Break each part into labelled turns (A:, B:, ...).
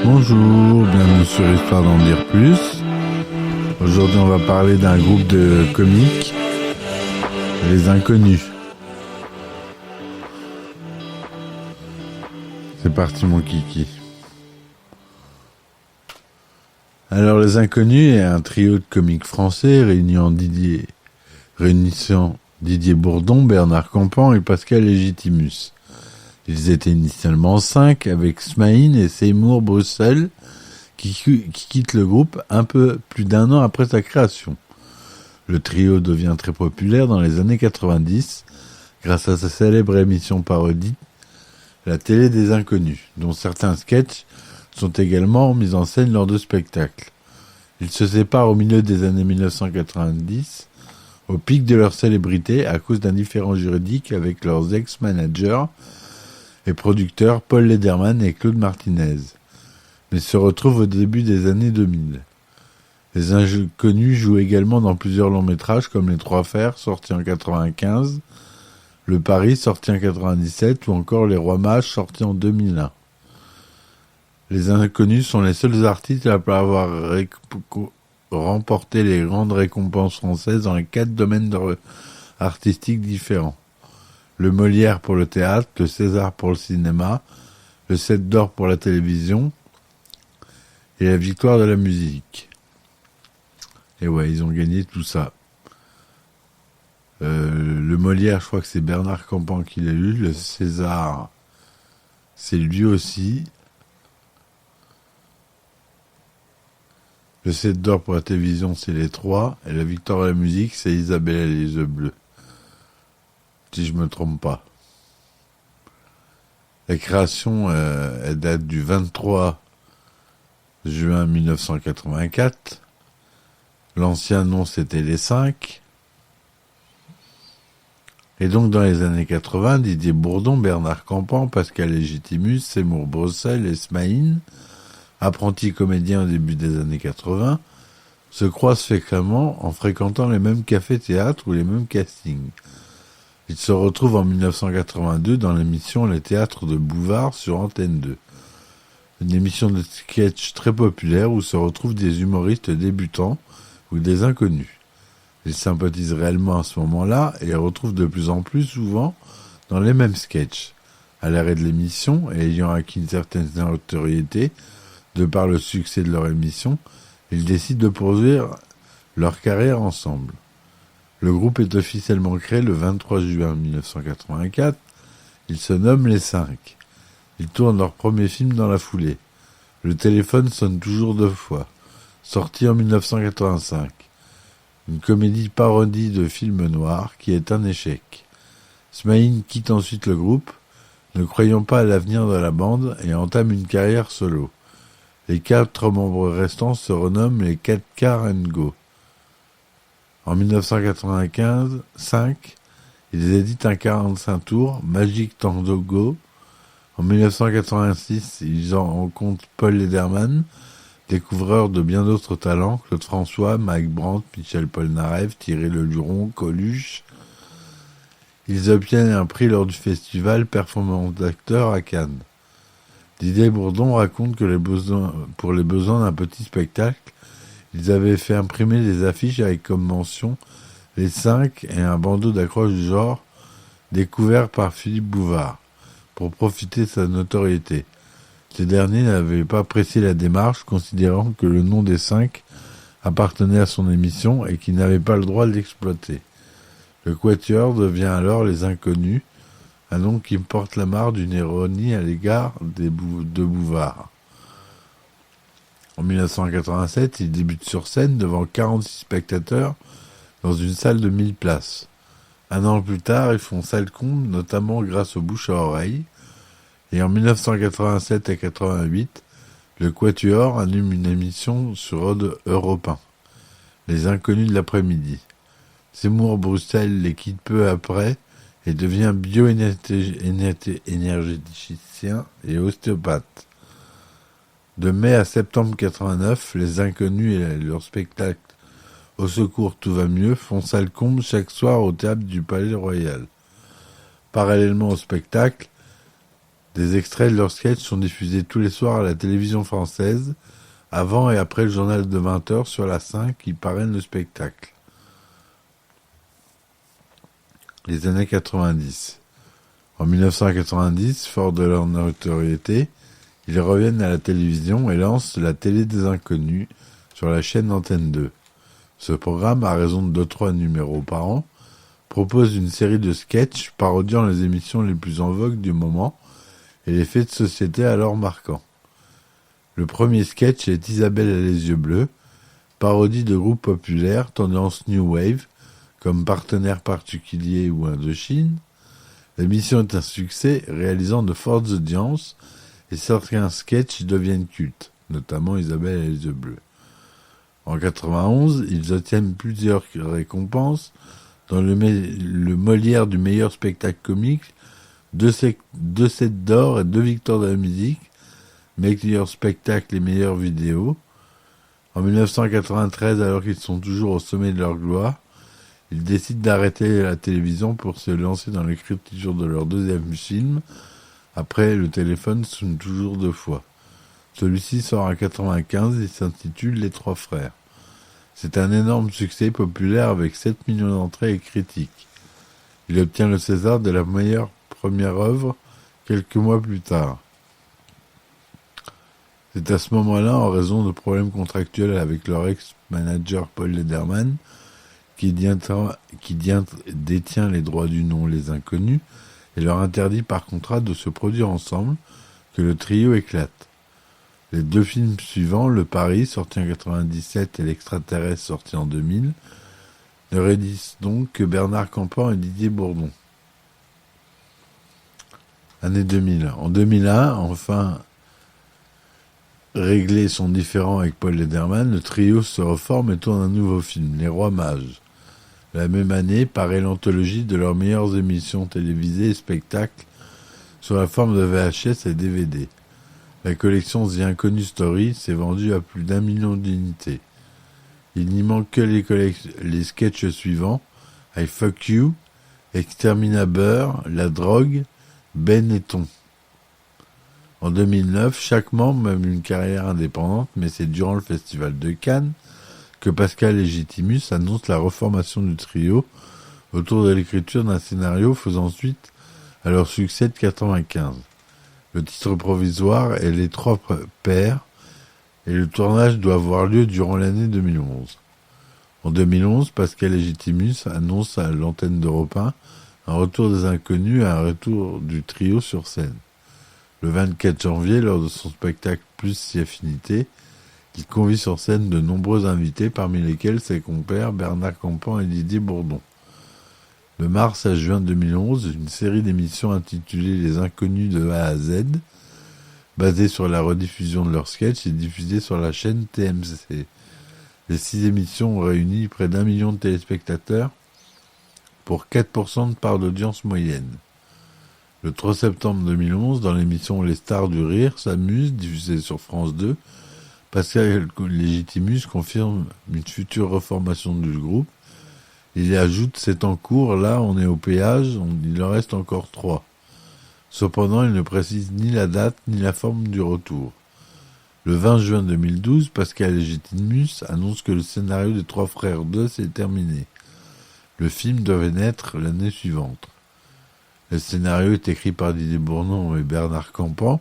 A: Bonjour, bienvenue sur Histoire d'en dire plus. Aujourd'hui, on va parler d'un groupe de comiques, Les Inconnus. C'est parti, mon kiki. Alors, Les Inconnus est un trio de comiques français réunissant Didier Bourdon, Bernard Campan et Pascal Légitimus. Ils étaient initialement 5 avec Smaïn et Seymour Bruxelles qui quittent le groupe un peu plus d'un an après sa création. Le trio devient très populaire dans les années 90 grâce à sa célèbre émission parodie La télé des inconnus, dont certains sketchs sont également mis en scène lors de spectacles. Ils se séparent au milieu des années 1990, au pic de leur célébrité à cause d'un différend juridique avec leurs ex-managers et producteurs Paul Lederman et Claude Martinez, mais se retrouvent au début des années 2000. Les Inconnus jouent également dans plusieurs longs métrages comme Les Trois Fers, sorti en 95, Le Paris, sorti en 97, ou encore Les Rois Mages, sorti en 2001. Les Inconnus sont les seuls artistes à avoir remporté les grandes récompenses françaises dans les 4 domaines artistiques différents. Le Molière pour le théâtre, le César pour le cinéma, le 7 d'or pour la télévision et la victoire de la musique. Et ouais, ils ont gagné tout ça. Le Molière, je crois que c'est Bernard Campan qui l'a eu. Le César, c'est lui aussi. Le 7 d'or pour la télévision, c'est les 3. Et la victoire de la musique, c'est Isabelle et les yeux bleus. Si je me trompe pas. La création, elle date du 23 juin 1984. L'ancien nom, c'était les 5. Et donc, dans les années 80, Didier Bourdon, Bernard Campan, Pascal Légitimus, Seymour Bruxelles et Smaïn, apprentis comédiens au début des années 80, se croisent fréquemment en fréquentant les mêmes cafés-théâtres ou les mêmes castings. Ils se retrouvent en 1982 dans l'émission Les Théâtres de Bouvard sur Antenne 2. Une émission de sketch très populaire où se retrouvent des humoristes débutants ou des inconnus. Ils sympathisent réellement à ce moment-là et les retrouvent de plus en plus souvent dans les mêmes sketchs. À l'arrêt de l'émission et ayant acquis une certaine notoriété de par le succès de leur émission, ils décident de poursuivre leur carrière ensemble. Le groupe est officiellement créé le 23 juin 1984. Ils se nomment les 5. Ils tournent leur premier film dans la foulée. Le téléphone sonne toujours 2 fois. Sorti en 1985. Une comédie parodie de film noir qui est un échec. Smaïn quitte ensuite le groupe, ne croyant pas à l'avenir de la bande et entame une carrière solo. Les 4 membres restants se renomment les 4 Car & Go. En 1995, ils éditent un 45 tours, Magic Tango Go. En 1986, ils en rencontrent Paul Lederman, découvreur de bien d'autres talents, Claude François, Mike Brandt, Michel Polnareff, Thierry Leluron, Coluche. Ils obtiennent un prix lors du festival Performance d'acteurs à Cannes. Didier Bourdon raconte que pour les besoins d'un petit spectacle, ils avaient fait imprimer des affiches avec comme mention les 5 et un bandeau d'accroche du genre découvert par Philippe Bouvard pour profiter de sa notoriété. Ces derniers n'avaient pas apprécié la démarche, considérant que le nom des 5 appartenait à son émission et qu'il n'avait pas le droit de l'exploiter. Le Quatuor devient alors les Inconnus, un nom qui porte la marque d'une ironie à l'égard de Bouvard. En 1987, ils débutent sur scène devant 46 spectateurs dans une salle de 1000 places. Un an plus tard, ils font salle comble, notamment grâce aux bouche à oreille. Et en 1987 et 88, le Quatuor anime une émission sur Europe 1, Les Inconnus de l'après-midi. Seymour Bruxelles les quitte peu après et devient bioénergéticien et ostéopathe. De mai à septembre 89, les Inconnus et leur spectacle Au secours, tout va mieux font salle comble chaque soir au théâtre du Palais Royal. Parallèlement au spectacle, des extraits de leurs sketchs sont diffusés tous les soirs à la télévision française, avant et après le journal de 20h sur la 5 qui parraine le spectacle. Les années 90. En 1990, fort de leur notoriété, ils reviennent à la télévision et lancent La Télé des Inconnus sur la chaîne Antenne 2. Ce programme, à raison de 2-3 numéros par an, propose une série de sketchs parodiant les émissions les plus en vogue du moment et les faits de société alors marquants. Le premier sketch est Isabelle a les yeux bleus, parodie de groupe populaire tendance New Wave, comme Partenaire particulier ou Indochine. L'émission est un succès, réalisant de fortes audiences, et certains sketchs deviennent cultes, notamment Isabelle a les yeux bleus. En 91, ils obtiennent plusieurs récompenses, dans le Molière du meilleur spectacle comique, 2 sets d'or et 2 victoires de la musique, meilleur spectacle et meilleure vidéo. En 1993, alors qu'ils sont toujours au sommet de leur gloire, ils décident d'arrêter la télévision pour se lancer dans l'écriture de leur deuxième film. Après, le téléphone sonne toujours 2 fois. Celui-ci sort en 1995 et s'intitule Les Trois Frères. C'est un énorme succès populaire avec 7 millions d'entrées et critiques. Il obtient le César de la meilleure première œuvre quelques mois plus tard. C'est à ce moment-là, en raison de problèmes contractuels avec leur ex-manager Paul Lederman, qui détient les droits du nom Les Inconnus et leur interdit par contrat de se produire ensemble, que le trio éclate. Les 2 films suivants, Le Pari, sorti en 1997, et L'Extraterrestre, sorti en 2000, ne rédisent donc que Bernard Campan et Didier Bourdon. Année 2000. En 2001, enfin réglé son différend avec Paul Lederman, le trio se reforme et tourne un nouveau film, Les Rois Mages. La même année paraît l'anthologie de leurs meilleures émissions télévisées et spectacles sous la forme de VHS et DVD. La collection The Inconnu Story s'est vendue à plus d'1 million d'unités. Il n'y manque que les sketchs suivants: I Fuck You, Exterminateur, La Drogue, Benetton. En 2009, chaque membre mène une carrière indépendante, mais c'est durant le festival de Cannes que Pascal Légitimus annonce la reformation du trio autour de l'écriture d'un scénario faisant suite à leur succès de 1995. Le titre provisoire est Les Trois Pères et le tournage doit avoir lieu durant l'année 2011. En 2011, Pascal Légitimus annonce à l'antenne d'Europe 1 un retour des Inconnus et un retour du trio sur scène. Le 24 janvier, lors de son spectacle Plus si affinité, il convie sur scène de nombreux invités, parmi lesquels ses compères Bernard Campan et Didier Bourdon. De mars à juin 2011, une série d'émissions intitulée Les Inconnus de A à Z, basée sur la rediffusion de leurs sketchs, est diffusée sur la chaîne TMC. Les 6 émissions ont réuni près d'1 million de téléspectateurs pour 4% de part d'audience moyenne. Le 3 septembre 2011, dans l'émission Les Stars du Rire s'amusent, diffusée sur France 2, Pascal Légitimus confirme une future reformation du groupe. Il y ajoute: c'est en cours, là on est au péage, il en reste encore 3. Cependant, il ne précise ni la date ni la forme du retour. Le 20 juin 2012, Pascal Légitimus annonce que le scénario des Trois Frères 2 s'est terminé. Le film devait naître l'année suivante. Le scénario est écrit par Didier Bourdon et Bernard Campan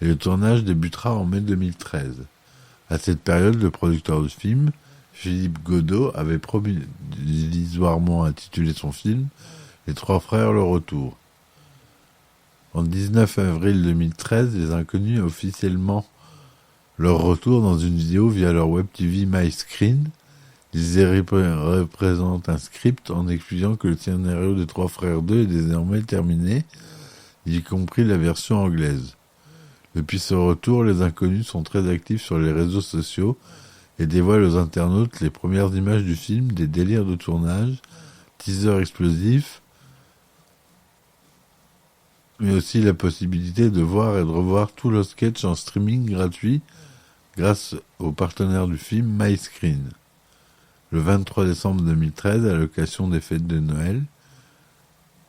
A: et le tournage débutera en mai 2013. À cette période, le producteur du film, Philippe Godot, avait provisoirement intitulé son film Les Trois Frères le Retour. En 19 avril 2013, les Inconnus officiellement leur retour dans une vidéo via leur web TV MyScreen. Ils y représentent un script en expliquant que le scénario des Trois Frères 2 est désormais terminé, y compris la version anglaise. Depuis ce retour, les Inconnus sont très actifs sur les réseaux sociaux et dévoilent aux internautes les premières images du film, des délires de tournage, teasers explosifs, mais aussi la possibilité de voir et de revoir tous leurs sketchs en streaming gratuit grâce au partenaire du film MyScreen. Le 23 décembre 2013, à l'occasion des fêtes de Noël,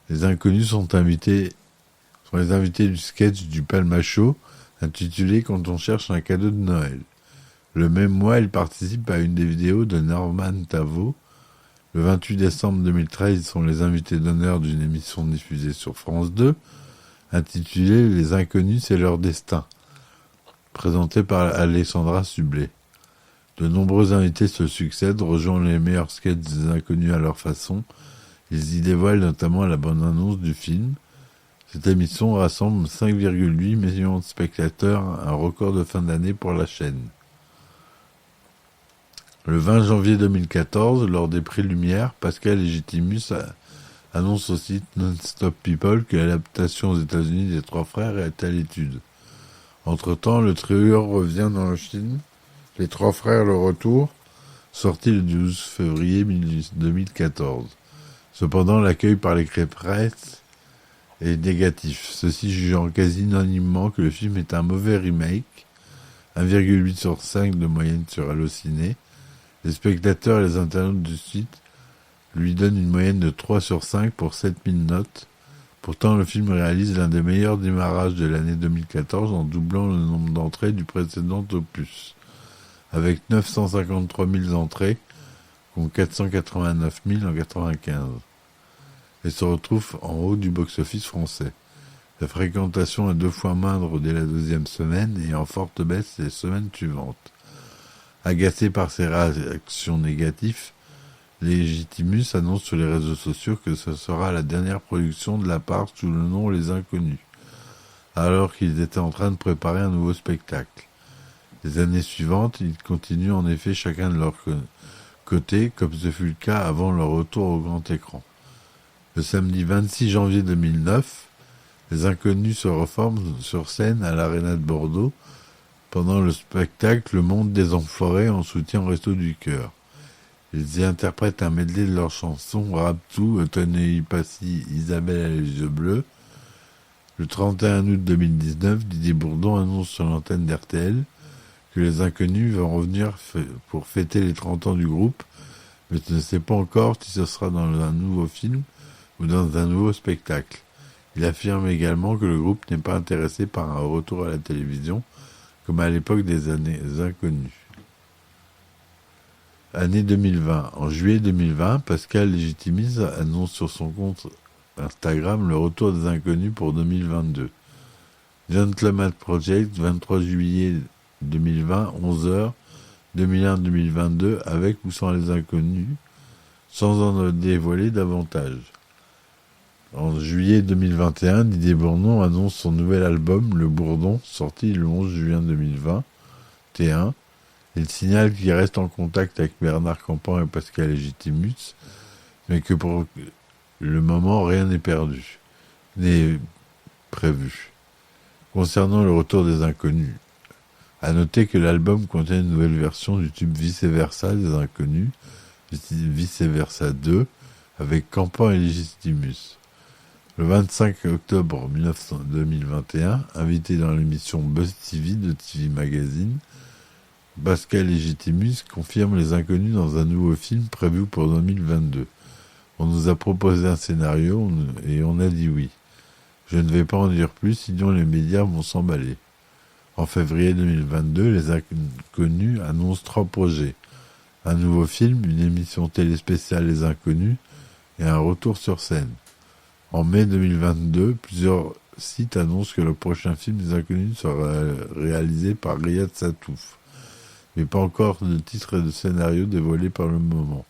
A: les inconnus sont les invités du sketch du Palmacho, intitulé Quand on cherche un cadeau de Noël. Le même mois, ils participent à une des vidéos de Norman Tavo. Le 28 décembre 2013, ils sont les invités d'honneur d'une émission diffusée sur France 2, intitulée Les Inconnus, c'est leur destin, présentée par Alexandra Sublet. De nombreux invités se succèdent, rejoignent les meilleurs sketchs des Inconnus à leur façon. Ils y dévoilent notamment la bande-annonce du film. Cette émission rassemble 5,8 millions de spectateurs, un record de fin d'année pour la chaîne. Le 20 janvier 2014, lors des prix Lumière, Pascal Légitimus annonce au site Non-Stop People que l'adaptation aux États-Unis des Trois Frères est à l'étude. Entre-temps, le trio revient dans le film Les Trois Frères le Retour, sorti le 12 février 2014. Cependant, l'accueil par les presse est négatif, ceux-ci jugeant quasi unanimement que le film est un mauvais remake, 1,8 sur 5 de moyenne sur Allociné. Les spectateurs et les internautes du site lui donnent une moyenne de 3 sur 5 pour 7000 notes. Pourtant, le film réalise l'un des meilleurs démarrages de l'année 2014 en doublant le nombre d'entrées du précédent opus, avec 953 000 entrées contre 489 000 en 1995, et se retrouve en haut du box-office français. La fréquentation est 2 fois moindre dès la deuxième semaine et en forte baisse les semaines suivantes. Agacé par ces réactions négatives, Légitimus annonce sur les réseaux sociaux que ce sera la dernière production de la part sous le nom Les Inconnus, alors qu'ils étaient en train de préparer un nouveau spectacle. Les années suivantes, ils continuent en effet chacun de leur côté, comme ce fut le cas avant leur retour au grand écran. Le samedi 26 janvier 2009, Les Inconnus se reforment sur scène à l'Arena de Bordeaux pendant le spectacle Le Monde des Enfoirés en soutien au Resto du Cœur. Ils y interprètent un medley de leurs chansons Raptou, Tonei Passy, Isabelle à les yeux bleus. Le 31 août 2019, Didier Bourdon annonce sur l'antenne d'RTL que Les Inconnus vont revenir pour fêter les 30 ans du groupe, mais ne sait pas encore si ce sera dans un nouveau film ou dans un nouveau spectacle. Il affirme également que le groupe n'est pas intéressé par un retour à la télévision, comme à l'époque des années Inconnus. Année 2020. En juillet 2020, Pascal Légitimus annonce sur son compte Instagram le retour des Inconnus pour 2022. Gentleman Project, 23 juillet 2020, 11h, 2001-2022, avec ou sans les Inconnus, sans en dévoiler davantage. En juillet 2021, Didier Bourdon annonce son nouvel album, Le Bourdon, sorti le 11 juin 2020, T1. Il signale qu'il reste en contact avec Bernard Campan et Pascal Légitimus, mais que pour le moment, rien n'est prévu. Concernant le retour des Inconnus, à noter que l'album contient une nouvelle version du tube Vice Versa des Inconnus, Vice Versa 2, avec Campan et Légitimus. Le 25 octobre 2021, invité dans l'émission Buzz TV de TV Magazine, Pascal Légitimus confirme Les Inconnus dans un nouveau film prévu pour 2022. On nous a proposé un scénario et on a dit oui. Je ne vais pas en dire plus, sinon les médias vont s'emballer. En février 2022, Les Inconnus annoncent 3 projets. Un nouveau film, une émission télé spéciale Les Inconnus et un retour sur scène. En mai 2022, plusieurs sites annoncent que le prochain film Les Inconnus sera réalisé par Riyad Satouf, mais pas encore de titre et de scénario dévoilés par le moment.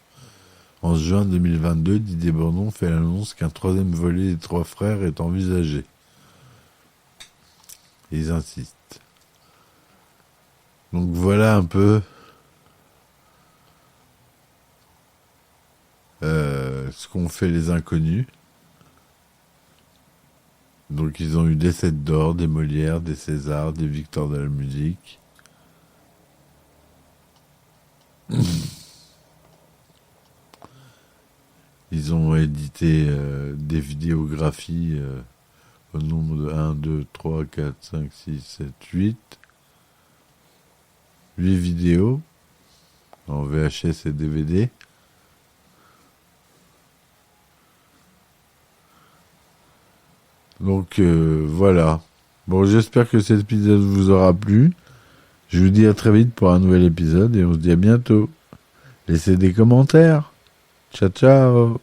A: En juin 2022, Didier Bourdon fait l'annonce qu'un 3e volet des Trois Frères est envisagé. Ils insistent. Donc voilà un peu ce qu'ont fait Les Inconnus. Donc ils ont eu des 7 d'or, des Molières, des Césars, des Victoires de la musique. Ils ont édité des vidéographies au nombre de 1, 2, 3, 4, 5, 6, 7, 8. 8 vidéos en VHS et DVD. Donc voilà. Bon, j'espère que cet épisode vous aura plu. Je vous dis à très vite pour un nouvel épisode et on se dit à bientôt. Laissez des commentaires. Ciao, ciao.